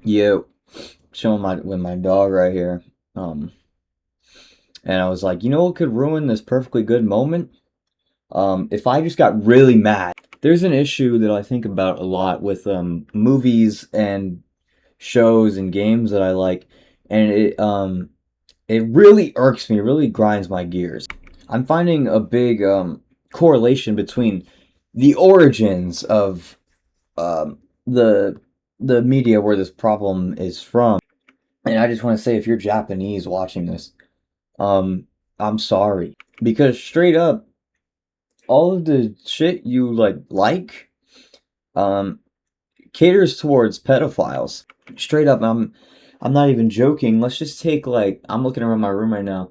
Yeah, chilling with my dog right here. Um, and I was like, you know what could ruin this perfectly good moment? If I just got really mad. There's an issue that I think about a lot with movies and shows and games that I like, and it really irks me, really grinds my gears. I'm finding a big correlation between the origins of um, the the media where this problem is from. And I just want to say, if you're Japanese watching this, um, I'm sorry because straight up, all of the shit you like um caters towards pedophiles. Straight up, I'm not even joking. Let's just take I'm looking around my room right now.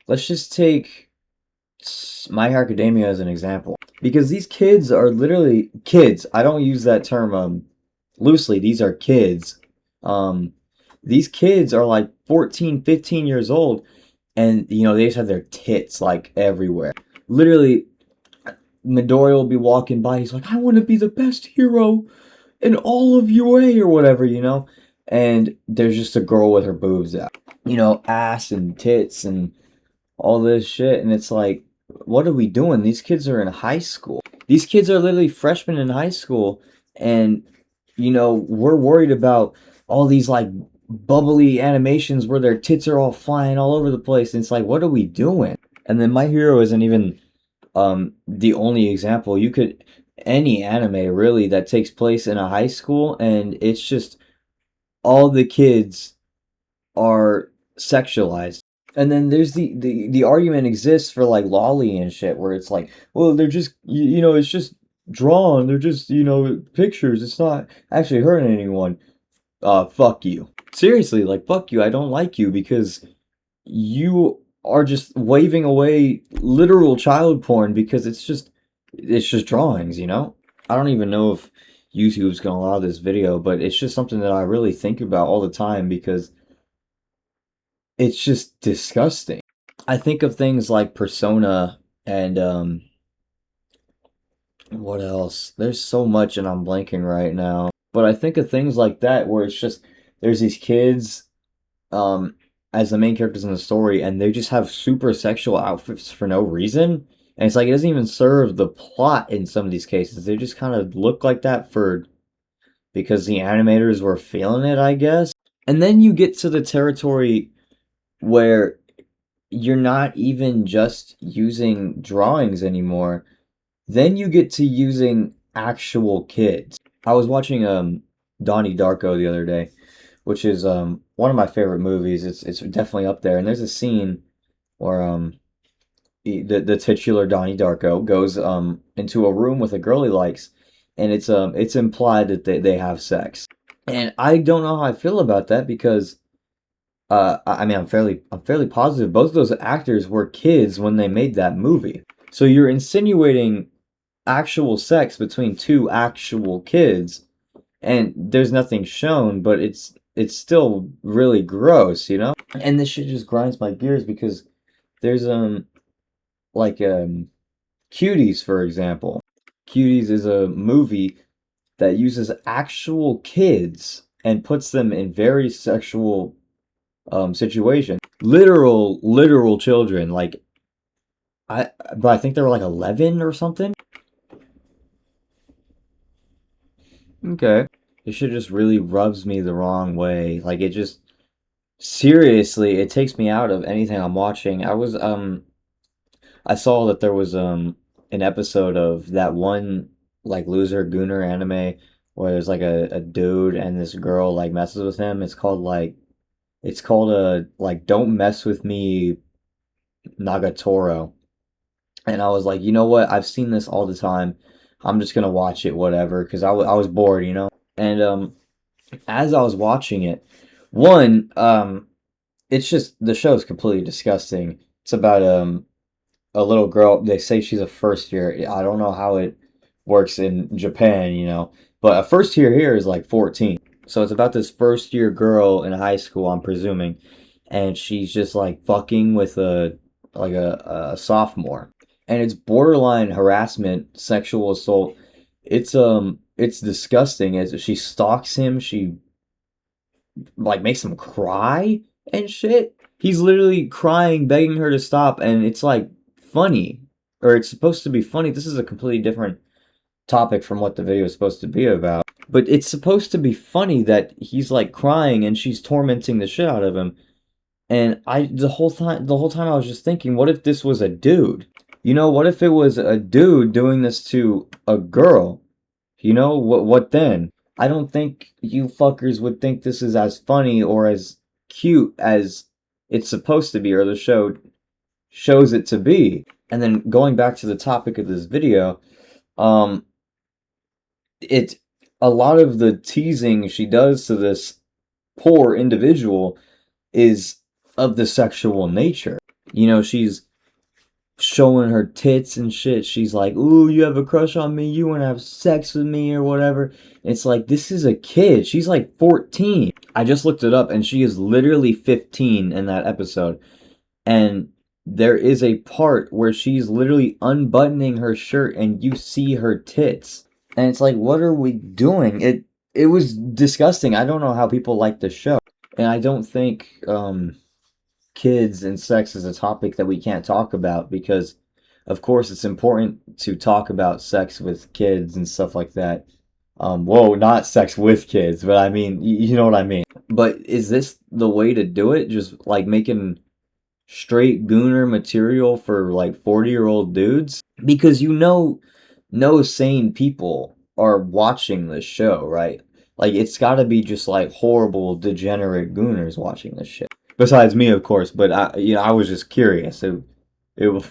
Let's just take My Hero Academia as an example because these kids are literally kids. I don't use that term loosely. These are kids. Um, these kids are like 14, 15 years old, and they just have their tits like everywhere. Literally, Midori will be walking by. He's like, "I want to be the best hero in all of UA or whatever. And there's just a girl with her boobs out, ass and tits and all this shit. And it's like, what are we doing? These kids are in high school. These kids are literally freshmen in high school, and we're worried about all these like bubbly animations where their tits are all flying all over the place. And it's like, what are we doing? And then My Hero isn't even the only example. You could any anime really that takes place in a high school, and it's just all the kids are sexualized. And then there's the argument exists for like lolly and shit where it's like, well, they're just it's just drawn, they're just pictures, it's not actually hurting anyone. Fuck you, seriously, like fuck you. I don't like you because you are just waving away literal child porn because it's just drawings. I don't even know if YouTube's gonna allow this video, but it's just something that I really think about all the time because it's just disgusting. I think of things like Persona and what else? There's so much and I'm blanking right now. But I think of things like that where it's just there's these kids um as the main characters in the story, and they just have super sexual outfits for no reason. And it's like it doesn't even serve the plot in some of these cases. They just kind of look like that for because the animators were feeling it, I guess. And then you get to the territory where you're not even just using drawings anymore. Then you get to using actual kids. I was watching Donnie Darko the other day, which is one of my favorite movies. It's definitely up there. And there's a scene where the titular Donnie Darko goes into a room with a girl he likes, and it's implied that they have sex. And I don't know how I feel about that because I mean I'm fairly positive both of those actors were kids when they made that movie. So you're insinuating actual sex between two actual kids, and there's nothing shown, but it's still really gross. And this shit just grinds my gears because there's like Cuties, for example. Cuties is a movie that uses actual kids and puts them in very sexual situations. Literal children. But I think they were like 11 or something. Okay. This shit just really rubs me the wrong way. Like it just seriously, it takes me out of anything I'm watching. I saw that there was an episode of that one like loser gooner anime where there's like a dude and this girl like messes with him. It's called like Don't Mess with Me Nagatoro. And I was like, you know what? I've seen this all the time. I'm just gonna watch it, whatever, because I was bored. And as I was watching it, one, it's just the show is completely disgusting. It's about a little girl. They say she's a first year. I don't know how it works in Japan, but a first year here is like 14. So it's about this first year girl in high school, I'm presuming, and she's just like fucking with a sophomore, and it's borderline harassment, sexual assault. It's disgusting as she stalks him. She like makes him cry and shit. He's literally crying, begging her to stop, and it's like funny, or it's supposed to be funny. This is a completely different topic from what the video is supposed to be about. But it's supposed to be funny that he's like crying and she's tormenting the shit out of him. And the whole time I was just thinking, what if this was a dude? You know, what if it was a dude doing this to a girl? You know, what then? I don't think you fuckers would think this is as funny or as cute as it's supposed to be, or the show shows it to be. And then going back to the topic of this video, um, it a lot of the teasing she does to this poor individual is of the sexual nature. You know, she's showing her tits and shit. She's like, "Ooh, you have a crush on me? You want to have sex with me or whatever?" It's like, this is a kid. She's like 14. I just looked it up and she is literally 15 in that episode. And there is a part where she's literally unbuttoning her shirt and you see her tits. And it's like, what are we doing? It was disgusting. I don't know how people like the show. And I don't think kids and sex is a topic that we can't talk about, because of course it's important to talk about sex with kids and stuff like that. Whoa, not sex with kids, but I mean, you know what I mean. But is this the way to do it? Just like making straight gooner material for like 40-year-old dudes? Because you know, no sane people are watching this show, right? Like, it's gotta be just like horrible, degenerate gooners watching this shit. Besides me, of course, but I was just curious. It, it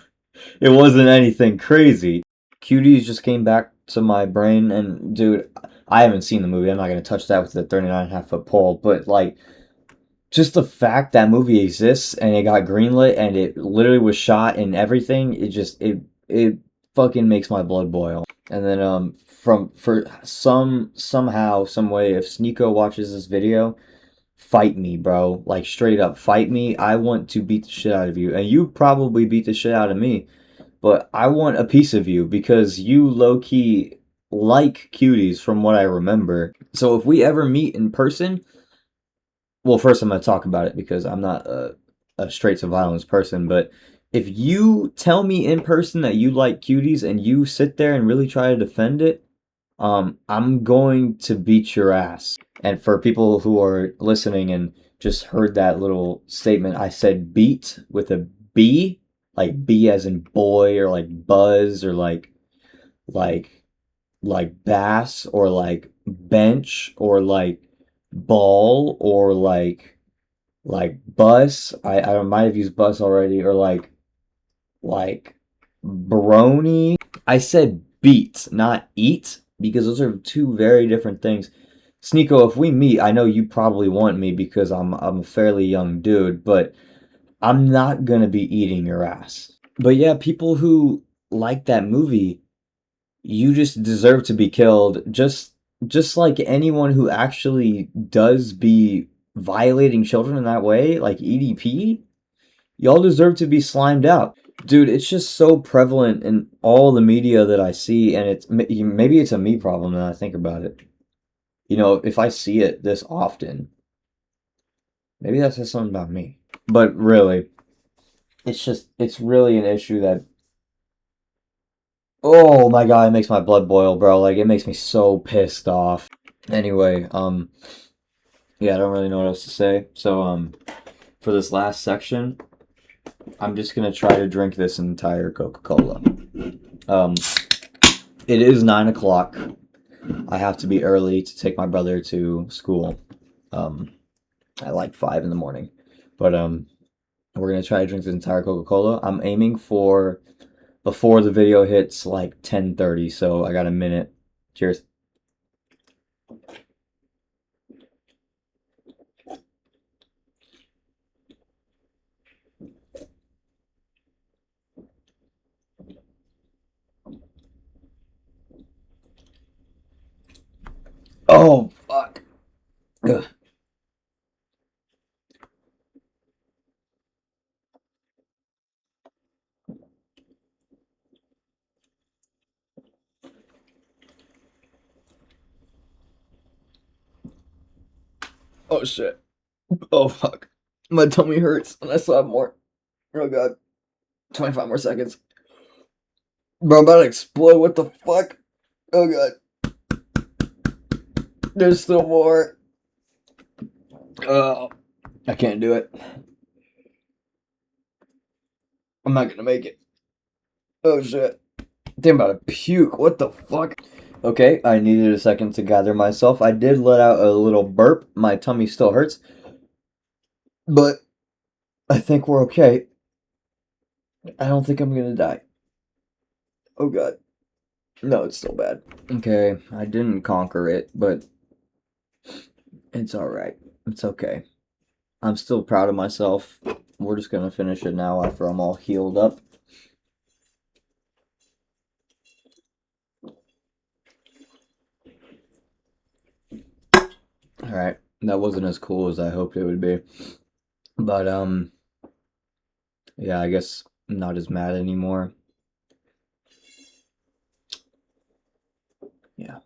wasn't anything crazy. Cuties just came back to my brain, and dude, I haven't seen the movie. I'm not gonna touch that with the 39.5 foot pole, but like, just the fact that movie exists and it got greenlit and it literally was shot and everything, it fucking makes my blood boil. And then from for somehow, some way, if Sneeko watches this video, fight me, bro. Like, straight up fight me. I want to beat the shit out of you. And you probably beat the shit out of me, but I want a piece of you because you low key like cuties from what I remember. So if we ever meet in person, well, first I'm going to talk about it because I'm not a straight to violence person, but if you tell me in person that you like cuties and you sit there and really try to defend it, I'm going to beat your ass. And for people who are listening and just heard that little statement, I said beat with a B, like B as in boy, or like buzz, or like bass, or like bench, or like ball, or like bus. I might have used bus already, or like brony. I said beat, not eat, because those are two very different things. Sneeko, if we meet, I know you probably want me because I'm a fairly young dude, but I'm not gonna be eating your ass. But yeah, people who like that movie, you just deserve to be killed. Just like anyone who actually does be violating children in that way, like EDP, y'all deserve to be slimed out. Dude, it's just so prevalent in all the media that I see, and maybe it's a me problem now I think about it. You know, if I see it this often, maybe that says something about me. But really, it's really an issue that, oh my god, it makes my blood boil, bro. Like, it makes me so pissed off. Anyway, yeah, I don't really know what else to say. So, for this last section, I'm just gonna try to drink this entire Coca-Cola. Um, it is 9 o'clock. I have to be early to take my brother to school, at like 5 in the morning. But, we're gonna try to drink this entire Coca-Cola. I'm aiming for before the video hits like 10:30, so I got a minute. Cheers. Oh, fuck. Ugh. Oh. Oh shit. Oh fuck. My tummy hurts and I still have more. Oh god. 25 more seconds. Bro, I'm about to explode. What the fuck? Oh god. There's still more. Oh, I can't do it. I'm not gonna make it. Oh shit. Damn, about to puke. What the fuck? Okay, I needed a second to gather myself. I did let out a little burp. My tummy still hurts. But I think we're okay. I don't think I'm gonna die. Oh god. No, it's still bad. Okay, I didn't conquer it, but it's alright. It's okay. I'm still proud of myself. We're just gonna finish it now after I'm all healed up. Alright, that wasn't as cool as I hoped it would be. But, yeah, I guess I'm not as mad anymore. Yeah.